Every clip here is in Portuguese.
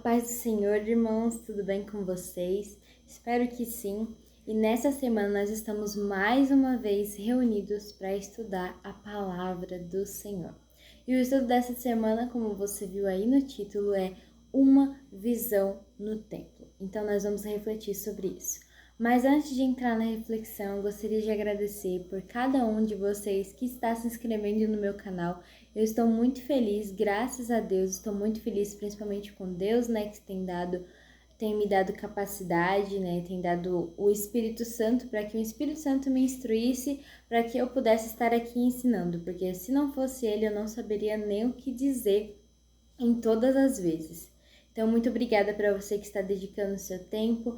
Paz do Senhor, irmãos, tudo bem com vocês? Espero que sim. E nessa semana nós estamos mais uma vez reunidos para estudar a palavra do Senhor. E o estudo dessa semana, como você viu aí no título, é Uma Visão no Templo. Então nós vamos refletir sobre isso. Mas antes de entrar na reflexão, eu gostaria de agradecer por cada um de vocês que está se inscrevendo no meu canal. Eu estou muito feliz, graças a Deus, estou muito feliz, principalmente com Deus, né, que tem me dado capacidade, né, tem dado o Espírito Santo para que o Espírito Santo me instruísse, para que eu pudesse estar aqui ensinando, porque se não fosse ele, eu não saberia nem o que dizer em todas as vezes. Então, muito obrigada para você que está dedicando o seu tempo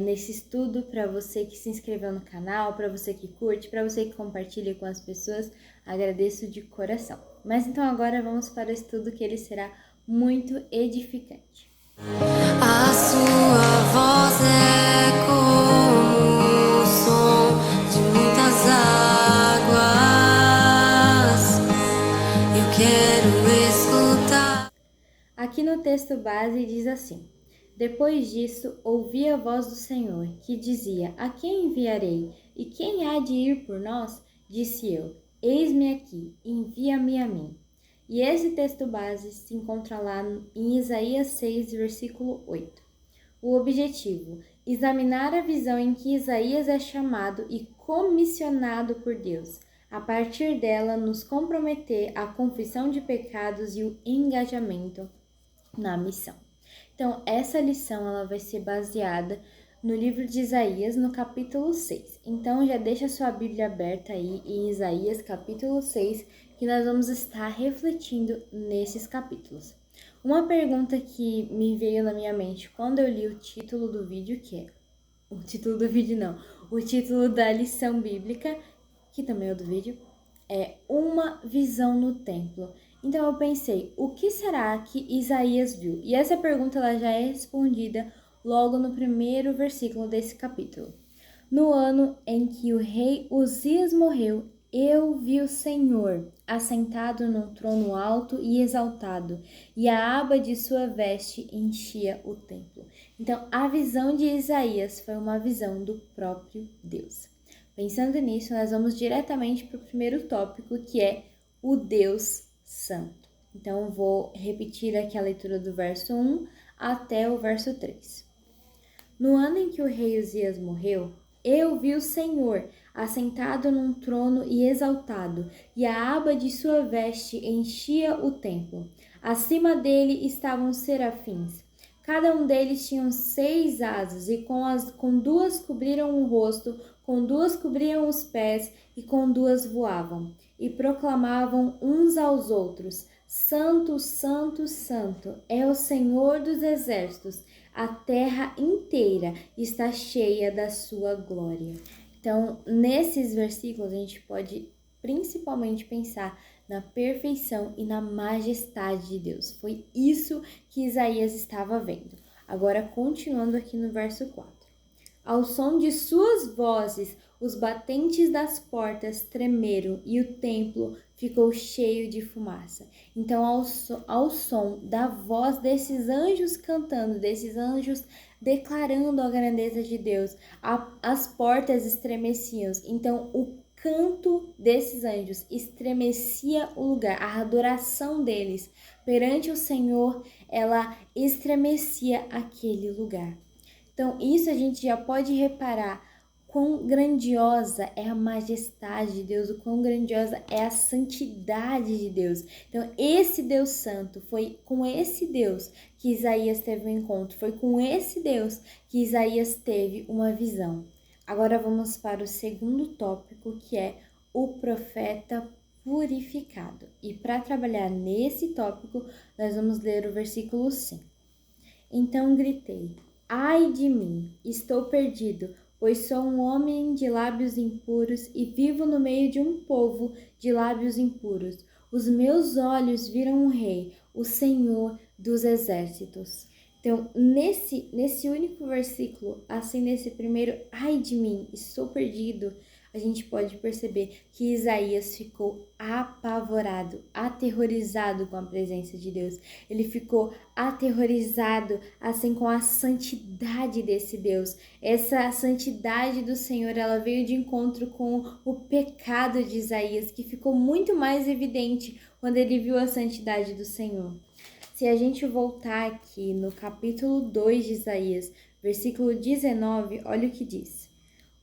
nesse estudo, para você que se inscreveu no canal, para você que curte, para você que compartilha com as pessoas. Agradeço de coração. Mas então agora vamos para o estudo, que ele será muito edificante. A sua voz é como o som de muitas águas. Eu quero escutar. Aqui no texto base diz assim: Depois disso, ouvi a voz do Senhor, que dizia: A quem enviarei? E quem há de ir por nós? Disse eu: Eis-me aqui, envia-me a mim. E esse texto base se encontra lá em Isaías 6, versículo 8. O objetivo: examinar a visão em que Isaías é chamado e comissionado por Deus. A partir dela, nos comprometer à confissão de pecados e o engajamento na missão. Então, essa lição ela vai ser baseada no livro de Isaías, no capítulo 6. Então, já deixa sua Bíblia aberta aí em Isaías, capítulo 6, que nós vamos estar refletindo nesses capítulos. Uma pergunta que me veio na minha mente quando eu li o título do vídeo, o título da lição bíblica, que também é o do vídeo, é Uma Visão no Templo. Então eu pensei, o que será que Isaías viu? E essa pergunta ela já é respondida logo no primeiro versículo desse capítulo. No ano em que o rei Uzias morreu, eu vi o Senhor assentado num trono alto e exaltado, e a aba de sua veste enchia o templo. Então, a visão de Isaías foi uma visão do próprio Deus. Pensando nisso, nós vamos diretamente para o primeiro tópico, que é o Deus Santo. Então, vou repetir aqui a leitura do verso 1 até o verso 3. No ano em que o rei Uzias morreu, eu vi o Senhor assentado num trono e exaltado, e a aba de sua veste enchia o templo. Acima dele estavam os serafins. Cada um deles tinha 6 asas, e com duas cobriram o rosto, com duas cobriam os pés, e com duas voavam. E proclamavam uns aos outros: Santo, Santo, Santo é o Senhor dos exércitos. A terra inteira está cheia da sua glória. Então, nesses versículos, a gente pode principalmente pensar na perfeição e na majestade de Deus. Foi isso que Isaías estava vendo. Agora, continuando aqui no verso 4. Ao som de suas vozes, os batentes das portas tremeram e o templo ficou cheio de fumaça. Então, ao som da voz desses anjos cantando, desses anjos declarando a grandeza de Deus, as portas estremeciam. Então, o canto desses anjos estremecia o lugar, a adoração deles perante o Senhor, ela estremecia aquele lugar. Então, isso a gente já pode reparar quão grandiosa é a majestade de Deus, o quão grandiosa é a santidade de Deus. Então, esse Deus Santo, foi com esse Deus que Isaías teve um encontro, foi com esse Deus que Isaías teve uma visão. Agora vamos para o segundo tópico, que é o profeta purificado. E para trabalhar nesse tópico, nós vamos ler o versículo 5. Então gritei: Ai de mim, estou perdido, pois sou um homem de lábios impuros e vivo no meio de um povo de lábios impuros. Os meus olhos viram o Rei, o Senhor dos exércitos. Então, nesse único versículo, assim nesse primeiro, ai de mim, estou perdido, a gente pode perceber que Isaías ficou apavorado, aterrorizado com a presença de Deus. Ele ficou aterrorizado, assim, com a santidade desse Deus. Essa santidade do Senhor, ela veio de encontro com o pecado de Isaías, que ficou muito mais evidente quando ele viu a santidade do Senhor. Se a gente voltar aqui no capítulo 2 de Isaías, versículo 19, olha o que diz.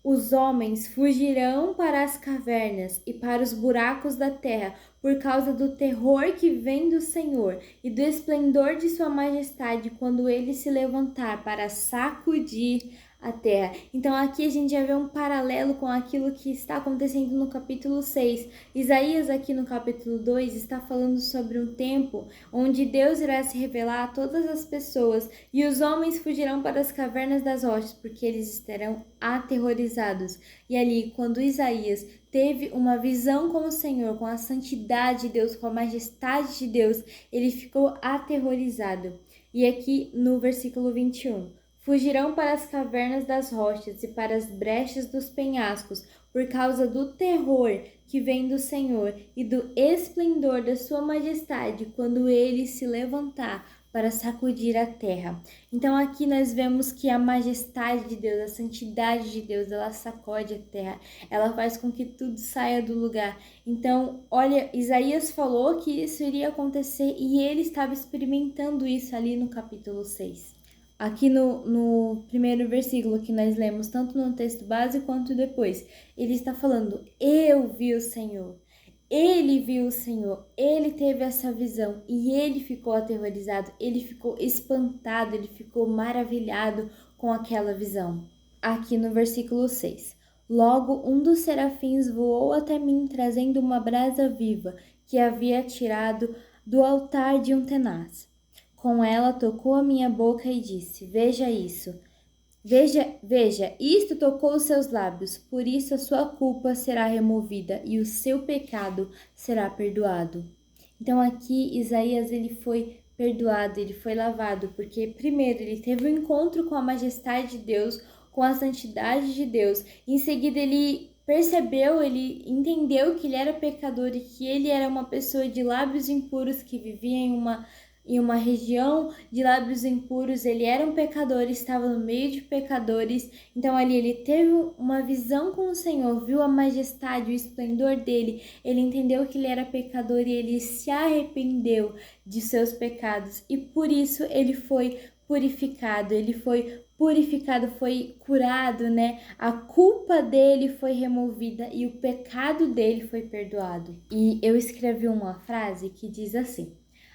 Os homens fugirão para as cavernas e para os buracos da terra por causa do terror que vem do Senhor e do esplendor de sua majestade quando ele se levantar para sacudir a terra. Então aqui a gente já vê um paralelo com aquilo que está acontecendo no capítulo 6. Isaías aqui no capítulo 2 está falando sobre um tempo onde Deus irá se revelar a todas as pessoas e os homens fugirão para as cavernas das rochas porque eles estarão aterrorizados. E ali, quando Isaías teve uma visão com o Senhor, com a santidade de Deus, com a majestade de Deus, ele ficou aterrorizado. E aqui no versículo 21, fugirão para as cavernas das rochas e para as brechas dos penhascos, por causa do terror que vem do Senhor e do esplendor da sua majestade, quando ele se levantar para sacudir a terra. Então aqui nós vemos que a majestade de Deus, a santidade de Deus, ela sacode a terra, ela faz com que tudo saia do lugar. Então, olha, Isaías falou que isso iria acontecer e ele estava experimentando isso ali no capítulo 6. Aqui no primeiro versículo que nós lemos, tanto no texto base quanto depois, ele está falando, eu vi o Senhor. Ele viu o Senhor, ele teve essa visão e ele ficou aterrorizado, ele ficou espantado, ele ficou maravilhado com aquela visão. Aqui no versículo 6. Logo um dos serafins voou até mim trazendo uma brasa viva que havia tirado do altar de um tenaz. Com ela tocou a minha boca e disse, veja isso. Veja, isto tocou os seus lábios, por isso a sua culpa será removida e o seu pecado será perdoado. Então aqui Isaías ele foi perdoado, ele foi lavado, porque primeiro ele teve um encontro com a majestade de Deus, com a santidade de Deus, em seguida ele percebeu, ele entendeu que ele era pecador e que ele era uma pessoa de lábios impuros que vivia em uma região de lábios impuros, ele era um pecador, estava no meio de pecadores, então ali ele teve uma visão com o Senhor, viu a majestade, o esplendor dele, ele entendeu que ele era pecador e ele se arrependeu de seus pecados e por isso ele foi purificado, foi curado, né? A culpa dele foi removida e o pecado dele foi perdoado. E eu escrevi uma frase que diz assim: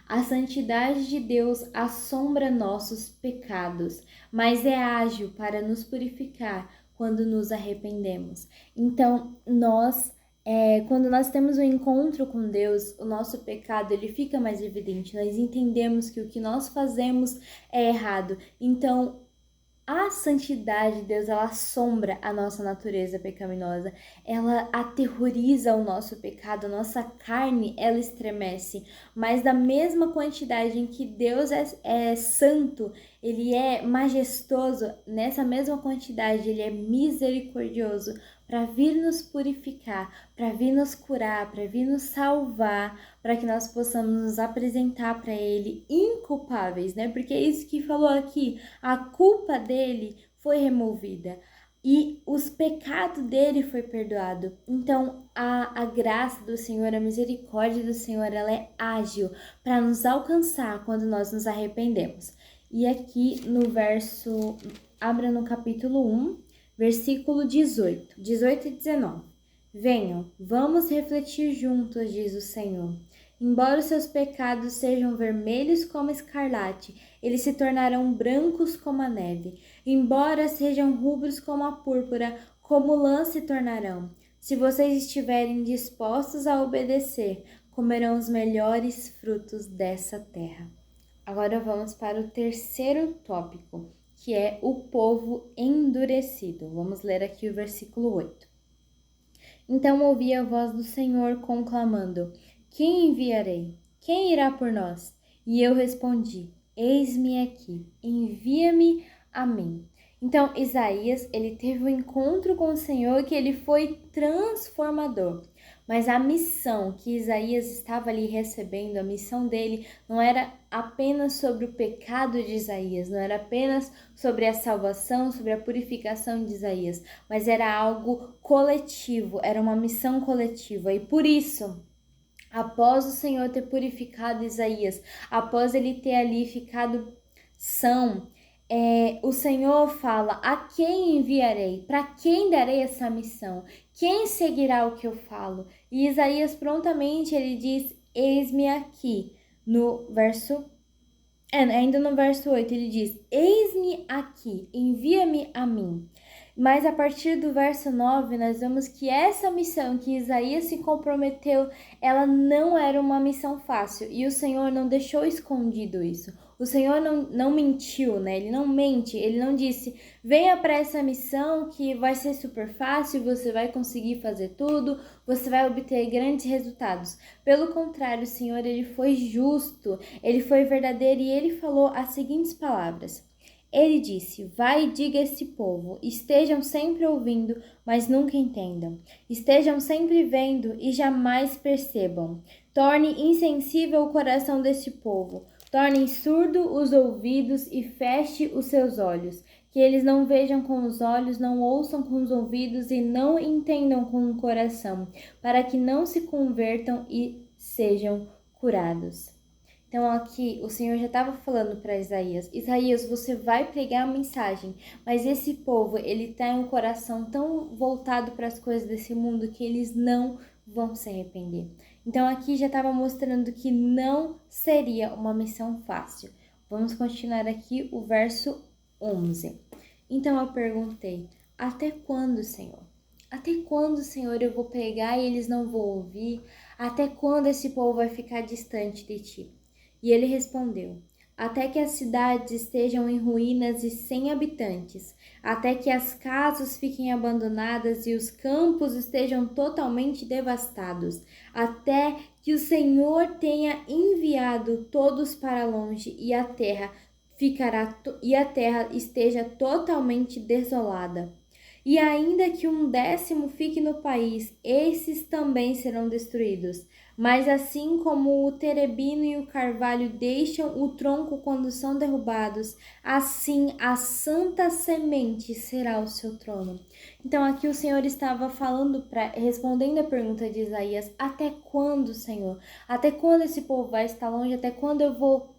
a santidade de Deus assombra nossos pecados, mas é ágil para nos purificar quando nos arrependemos. Então, quando nós temos um encontro com Deus, o nosso pecado ele fica mais evidente. Nós entendemos que o que nós fazemos é errado. Então, a santidade de Deus, ela assombra a nossa natureza pecaminosa, ela aterroriza o nosso pecado, a nossa carne, ela estremece, mas da mesma quantidade em que Deus é santo, ele é majestoso, nessa mesma quantidade ele é misericordioso para vir nos purificar, para vir nos curar, para vir nos salvar, para que nós possamos nos apresentar para ele inculpáveis, né? Porque é isso que falou aqui, a culpa dele foi removida e os pecados dele foi perdoado. Então, a graça do Senhor, a misericórdia do Senhor, ela é ágil para nos alcançar quando nós nos arrependemos. E aqui abra no capítulo 1, versículo 18 e 19. Venham, vamos refletir juntos, diz o Senhor. Embora os seus pecados sejam vermelhos como escarlate, eles se tornarão brancos como a neve. Embora sejam rubros como a púrpura, como lã se tornarão. Se vocês estiverem dispostos a obedecer, comerão os melhores frutos dessa terra. Agora vamos para o terceiro tópico, que é o povo endurecido. Vamos ler aqui o versículo 8. Então ouvi a voz do Senhor conclamando: quem enviarei? Quem irá por nós? E eu respondi: eis-me aqui, envia-me a mim. Então, Isaías, ele teve um encontro com o Senhor que ele foi transformador. Mas a missão que Isaías estava ali recebendo, a missão dele não era apenas sobre o pecado de Isaías, não era apenas sobre a salvação, sobre a purificação de Isaías, mas era algo coletivo, era uma missão coletiva. E por isso, após o Senhor ter purificado Isaías, após ele ter ali ficado são, o Senhor fala: a quem enviarei? Para quem darei essa missão? Quem seguirá o que eu falo? E Isaías prontamente ele diz: eis-me aqui. Ainda no verso 8 ele diz: eis-me aqui, envia-me a mim. Mas a partir do verso 9, nós vemos que essa missão que Isaías se comprometeu, ela não era uma missão fácil. E o Senhor não deixou escondido isso. O Senhor não mentiu, né? Ele não mente. Ele não disse, venha para essa missão que vai ser super fácil, você vai conseguir fazer tudo, você vai obter grandes resultados. Pelo contrário, o Senhor, ele foi justo, ele foi verdadeiro e ele falou as seguintes palavras. Ele disse, vai e diga a esse povo, estejam sempre ouvindo, mas nunca entendam. Estejam sempre vendo e jamais percebam. Torne insensível o coração deste povo. Torne surdo os ouvidos e feche os seus olhos. Que eles não vejam com os olhos, não ouçam com os ouvidos e não entendam com o coração, para que não se convertam e sejam curados. Então aqui o Senhor já estava falando para Isaías, Isaías, você vai pregar a mensagem, mas esse povo, ele tem um coração tão voltado para as coisas desse mundo que eles não vão se arrepender. Então aqui já estava mostrando que não seria uma missão fácil. Vamos continuar aqui o verso 11. Então eu perguntei, até quando, Senhor? Até quando, Senhor, eu vou pregar e eles não vão ouvir? Até quando esse povo vai ficar distante de Ti? E ele respondeu, até que as cidades estejam em ruínas e sem habitantes, até que as casas fiquem abandonadas e os campos estejam totalmente devastados, até que o Senhor tenha enviado todos para longe e a terra esteja totalmente desolada. E ainda que 1/10 fique no país, esses também serão destruídos. Mas assim como o terebino e o carvalho deixam o tronco quando são derrubados, assim a santa semente será o seu trono. Então aqui o Senhor estava respondendo a pergunta de Isaías, até quando, Senhor? Até quando esse povo vai estar longe? Até quando eu vou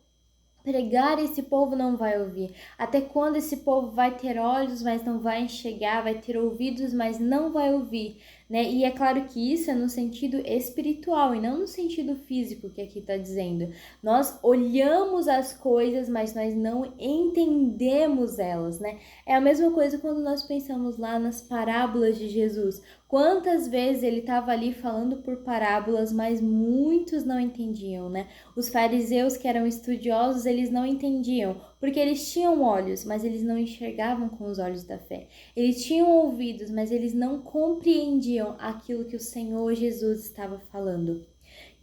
pregar e esse povo não vai ouvir? Até quando esse povo vai ter olhos, mas não vai enxergar, vai ter ouvidos, mas não vai ouvir, né? E é claro que isso é no sentido espiritual e não no sentido físico que aqui está dizendo. Nós olhamos as coisas, mas nós não entendemos elas, né? É a mesma coisa quando nós pensamos lá nas parábolas de Jesus. Quantas vezes ele estava ali falando por parábolas, mas muitos não entendiam, né? Os fariseus que eram estudiosos, eles não entendiam, porque eles tinham olhos, mas eles não enxergavam com os olhos da fé. Eles tinham ouvidos, mas eles não compreendiam aquilo que o Senhor Jesus estava falando.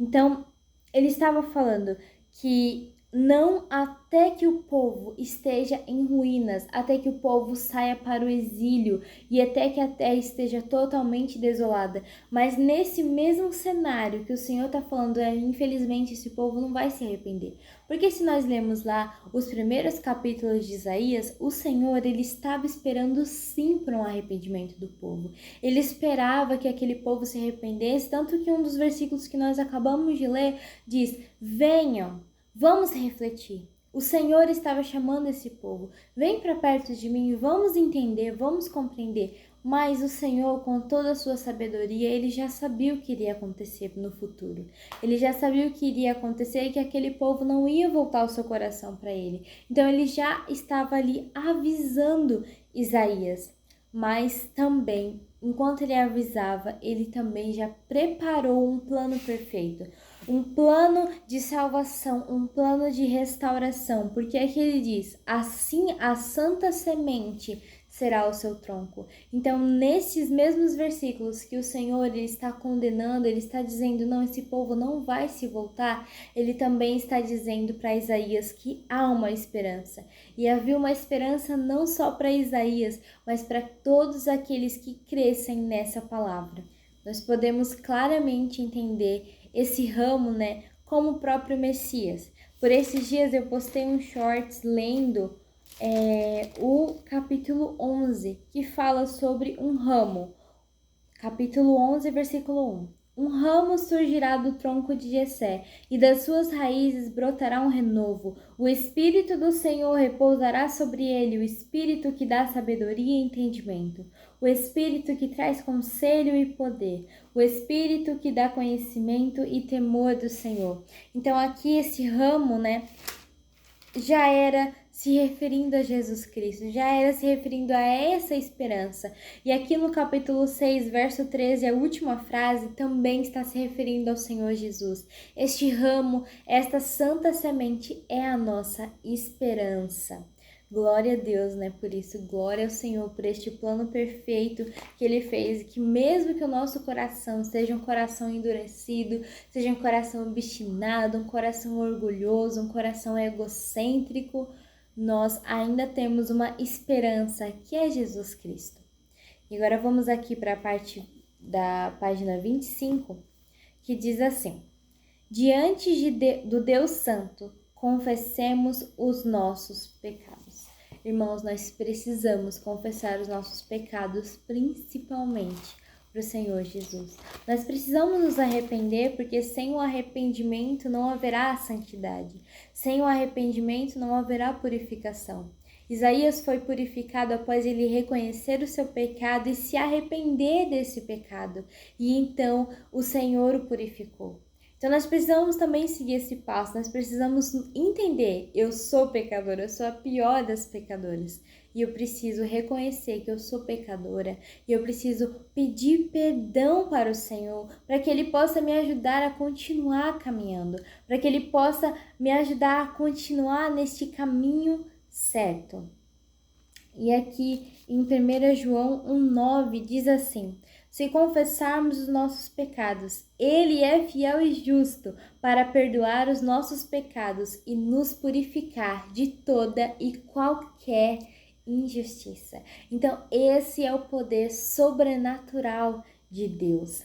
Então, ele estava falando que não até que o povo esteja em ruínas, até que o povo saia para o exílio e até que a terra esteja totalmente desolada. Mas nesse mesmo cenário que o Senhor está falando, infelizmente esse povo não vai se arrepender. Porque se nós lemos lá os primeiros capítulos de Isaías, o Senhor ele estava esperando sim por um arrependimento do povo. Ele esperava que aquele povo se arrependesse, tanto que um dos versículos que nós acabamos de ler diz, venham, vamos refletir. O Senhor estava chamando esse povo. Vem para perto de mim, vamos entender, vamos compreender. Mas o Senhor, com toda a sua sabedoria, ele já sabia o que iria acontecer no futuro. Ele já sabia o que iria acontecer e que aquele povo não ia voltar o seu coração para ele. Então ele já estava ali avisando Isaías. Mas também, enquanto ele avisava, ele também já preparou um plano perfeito. Um plano de salvação, um plano de restauração, porque aqui ele diz, assim a santa semente será o seu tronco. Então, nesses mesmos versículos que o Senhor ele está condenando, ele está dizendo, não, esse povo não vai se voltar, ele também está dizendo para Isaías que há uma esperança. E havia uma esperança não só para Isaías, mas para todos aqueles que crescem nessa palavra. Nós podemos claramente entender esse ramo, né, como o próprio Messias. Por esses dias eu postei um shorts lendo o capítulo 11, que fala sobre um ramo. Capítulo 11, versículo 1. Um ramo surgirá do tronco de Jessé, e das suas raízes brotará um renovo. O Espírito do Senhor repousará sobre ele, o Espírito que dá sabedoria e entendimento, o Espírito que traz conselho e poder, o Espírito que dá conhecimento e temor do Senhor. Então aqui esse ramo, né, já era se referindo a Jesus Cristo, já era se referindo a essa esperança. E aqui no capítulo 6, verso 13, a última frase também está se referindo ao Senhor Jesus. Este ramo, esta santa semente é a nossa esperança. Glória a Deus, né, por isso, glória ao Senhor por este plano perfeito que Ele fez, e que mesmo que o nosso coração seja um coração endurecido, seja um coração obstinado, um coração orgulhoso, um coração egocêntrico, nós ainda temos uma esperança, que é Jesus Cristo. E agora vamos aqui para a parte da página 25, que diz assim: diante do Deus Santo, confessemos os nossos pecados. Irmãos, nós precisamos confessar os nossos pecados, principalmente para o Senhor Jesus. Nós precisamos nos arrepender, porque sem o arrependimento não haverá santidade. Sem o arrependimento não haverá purificação. Isaías foi purificado após ele reconhecer o seu pecado e se arrepender desse pecado. E então o Senhor o purificou. Então nós precisamos também seguir esse passo, nós precisamos entender, eu sou pecadora, eu sou a pior das pecadoras. E eu preciso reconhecer que eu sou pecadora, e eu preciso pedir perdão para o Senhor, para que Ele possa me ajudar a continuar caminhando, para que Ele possa me ajudar a continuar neste caminho certo. E aqui em 1 João 1,9 diz assim: se confessarmos os nossos pecados, Ele é fiel e justo para perdoar os nossos pecados e nos purificar de toda e qualquer injustiça. Então, esse é o poder sobrenatural de Deus.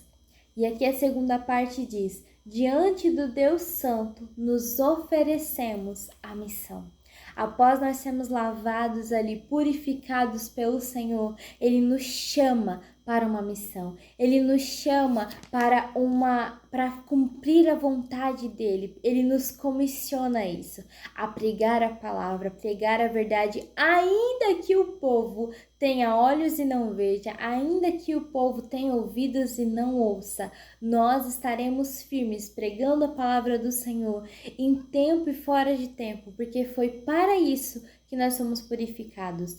E aqui a segunda parte diz: diante do Deus Santo, nos oferecemos a missão. Após nós sermos lavados ali, purificados pelo Senhor, Ele nos chama para uma missão. Ele nos chama para cumprir a vontade dEle. Ele nos comissiona isso, a pregar a palavra, pregar a verdade, ainda que o povo tenha olhos e não veja, ainda que o povo tenha ouvidos e não ouça, nós estaremos firmes pregando a palavra do Senhor em tempo e fora de tempo, porque foi para isso que nós somos purificados.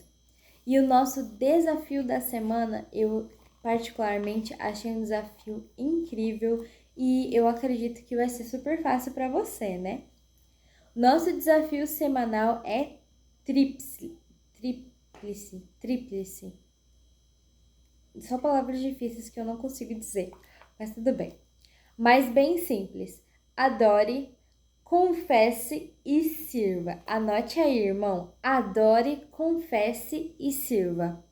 E o nosso desafio da semana, eu particularmente achei um desafio incrível e eu acredito que vai ser super fácil para você, né? Nosso desafio semanal é tríplice. Só palavras difíceis que eu não consigo dizer, mas tudo bem. Mas bem simples. Adore, confesse e sirva. Anote aí, irmão. Adore, confesse e sirva.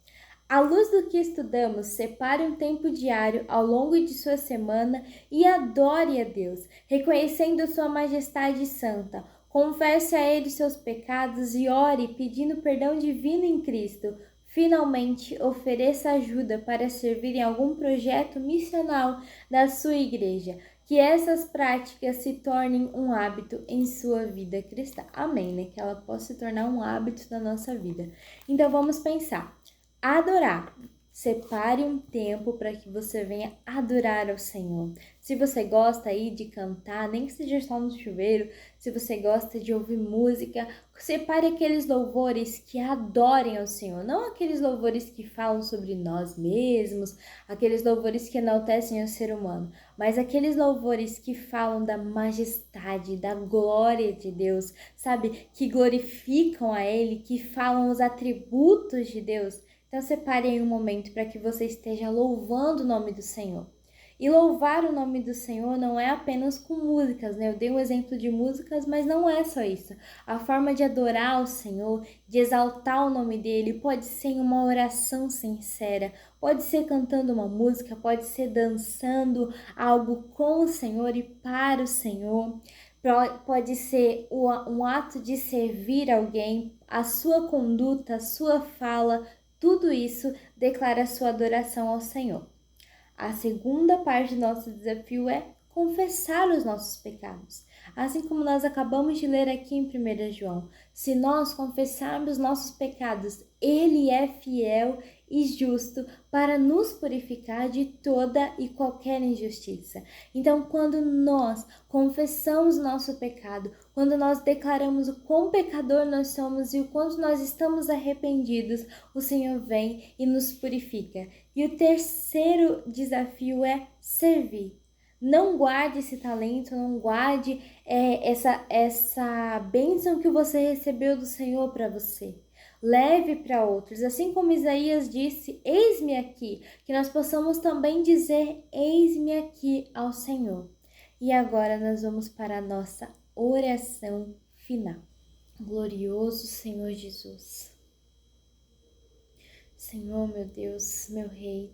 À luz do que estudamos, separe um tempo diário ao longo de sua semana e adore a Deus, reconhecendo sua majestade santa. Confesse a Ele seus pecados e ore pedindo perdão divino em Cristo. Finalmente, ofereça ajuda para servir em algum projeto missional da sua igreja. Que essas práticas se tornem um hábito em sua vida cristã. Amém, né? Que ela possa se tornar um hábito na nossa vida. Então, vamos pensar. Adorar. Separe um tempo para que você venha adorar ao Senhor. Se você gosta aí de cantar, nem que seja só no chuveiro, se você gosta de ouvir música, separe aqueles louvores que adorem ao Senhor, não aqueles louvores que falam sobre nós mesmos, aqueles louvores que enaltecem o ser humano, mas aqueles louvores que falam da majestade, da glória de Deus, sabe? Que glorificam a Ele, que falam os atributos de Deus. Então separe aí um momento para que você esteja louvando o nome do Senhor. E louvar o nome do Senhor não é apenas com músicas, né? Eu dei um exemplo de músicas, mas não é só isso. A forma de adorar o Senhor, de exaltar o nome dele, pode ser em uma oração sincera, pode ser cantando uma música, pode ser dançando algo com o Senhor e para o Senhor. Pode ser um ato de servir alguém, a sua conduta, a sua fala, tudo isso declara a sua adoração ao Senhor. A segunda parte do nosso desafio é confessar os nossos pecados. Assim como nós acabamos de ler aqui em 1 João, se nós confessarmos nossos pecados, Ele é fiel e justo para nos purificar de toda e qualquer injustiça. Então, quando nós confessamos nosso pecado, quando nós declaramos o quão pecador nós somos e o quanto nós estamos arrependidos, o Senhor vem e nos purifica. E o terceiro desafio é servir. Não guarde esse talento, não guarde essa bênção que você recebeu do Senhor para você. Leve para outros, assim como Isaías disse, eis-me aqui, que nós possamos também dizer, eis-me aqui ao Senhor. E agora nós vamos para a nossa oração final. Glorioso Senhor Jesus. Senhor, meu Deus, meu Rei,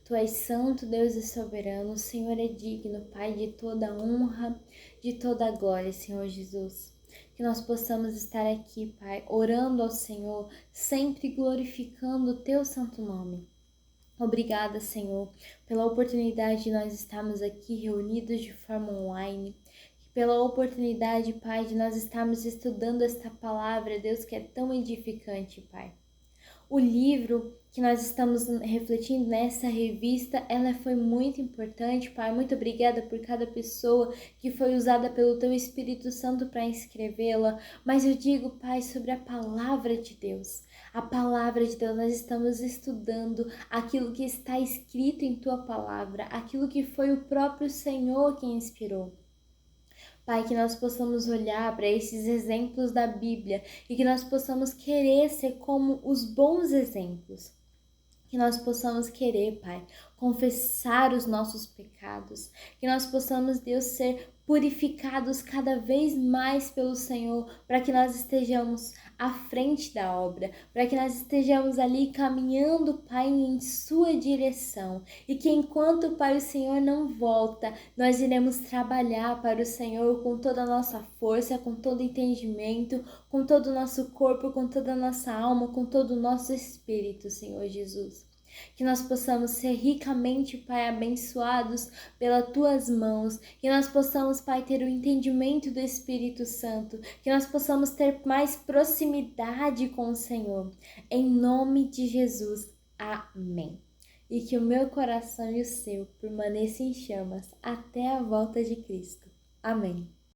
Tu és santo, Deus e soberano, o Senhor é digno, Pai, de toda honra, de toda glória, Senhor Jesus. Que nós possamos estar aqui, Pai, orando ao Senhor, sempre glorificando o Teu santo nome. Obrigada, Senhor, pela oportunidade de nós estarmos aqui reunidos de forma online, pela oportunidade, Pai, de nós estarmos estudando esta palavra, Deus, que é tão edificante, Pai. O livro que nós estamos refletindo nessa revista, ela foi muito importante, Pai. Muito obrigada por cada pessoa que foi usada pelo Teu Espírito Santo para escrevê-la. Mas eu digo, Pai, sobre a palavra de Deus. A palavra de Deus, nós estamos estudando aquilo que está escrito em Tua palavra, aquilo que foi o próprio Senhor que inspirou. Pai, que nós possamos olhar para esses exemplos da Bíblia e que nós possamos querer ser como os bons exemplos. Que nós possamos querer, Pai, confessar os nossos pecados. Que nós possamos, Deus, ser purificados cada vez mais pelo Senhor, para que nós estejamos à frente da obra, para que nós estejamos ali caminhando, Pai, em Sua direção. E que enquanto, Pai, o Senhor não volta, nós iremos trabalhar para o Senhor com toda a nossa força, com todo entendimento, com todo o nosso corpo, com toda a nossa alma, com todo o nosso espírito, Senhor Jesus. Que nós possamos ser ricamente, Pai, abençoados pelas Tuas mãos. Que nós possamos, Pai, ter o entendimento do Espírito Santo. Que nós possamos ter mais proximidade com o Senhor. Em nome de Jesus. Amém. E que o meu coração e o seu permaneçam em chamas até a volta de Cristo. Amém.